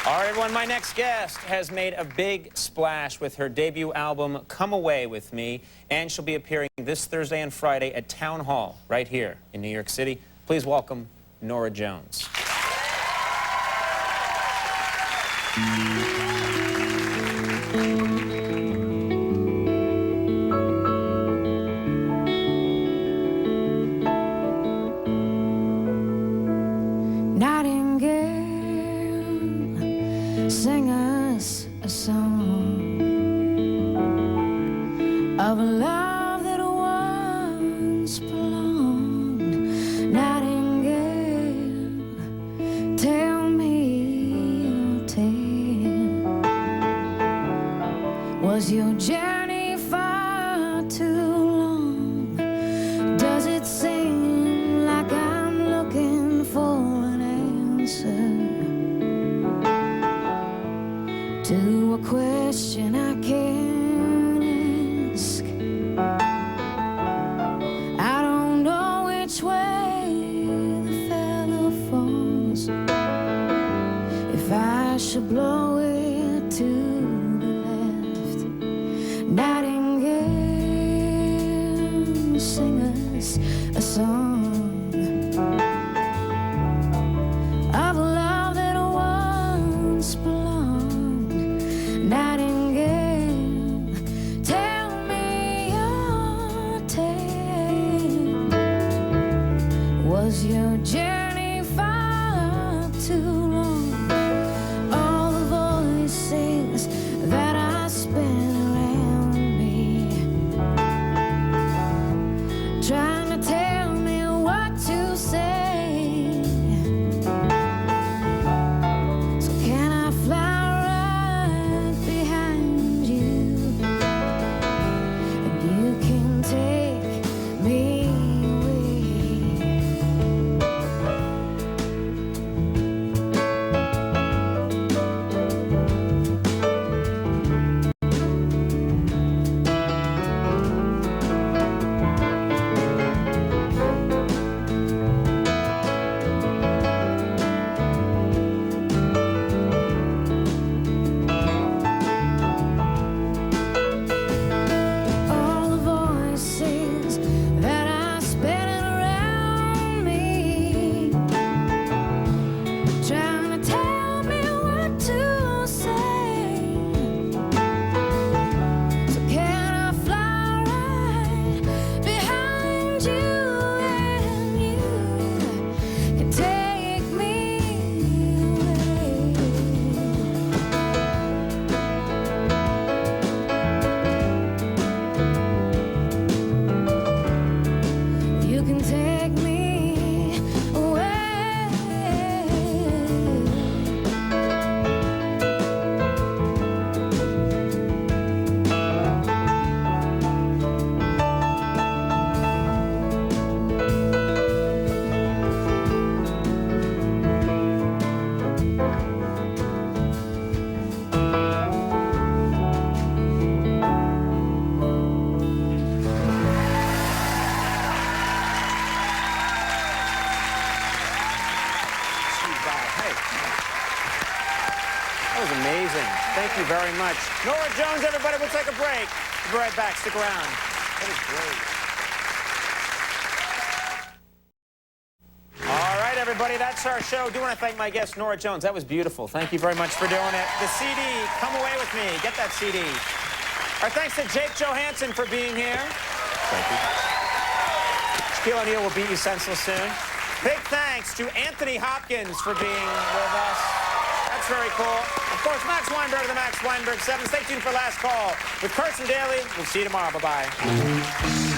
All right, everyone, my next guest has made a big splash with her debut album, Come Away With Me, and she'll be appearing this Thursday and Friday at Town Hall, right here in New York City. Please welcome Norah Jones. Nightingale, sing us a song of a love that once belonged. Nightingale, tell me your tale. Was your journey far too long? Does it seem like I'm looking for an answer to a question I can't ask? I don't know which way the feather falls, if I should blow it to the left. Nightingale, sing us a song of love that once belonged. Nightingale, tell me your tale. Was your journey far too long? All the voices that I spent around me, trying to tell me what to say. So can I fly right behind you, and you can take me away? All the voices that I spinning around me, trying to tell me what to say. So can I fly right behind you, and you can take me away? You can take me away. That was amazing. Thank you very much. Norah Jones, everybody, we'll take a break. We'll be right back. Stick around. That was great. All right, everybody, that's our show. I do want to thank my guest, Norah Jones. That was beautiful. Thank you very much for doing it. The CD, Come Away With Me. Get that CD. Our thanks to Jake Johansson for being here. Thank you. Shaquille O'Neal will beat you senseless soon. Big thanks to Anthony Hopkins for being with us. That's very cool. Of course, Max Weinberg, the Max Weinberg 7. Stay tuned for Last Call with Carson Daly. We'll see you tomorrow. Bye-bye.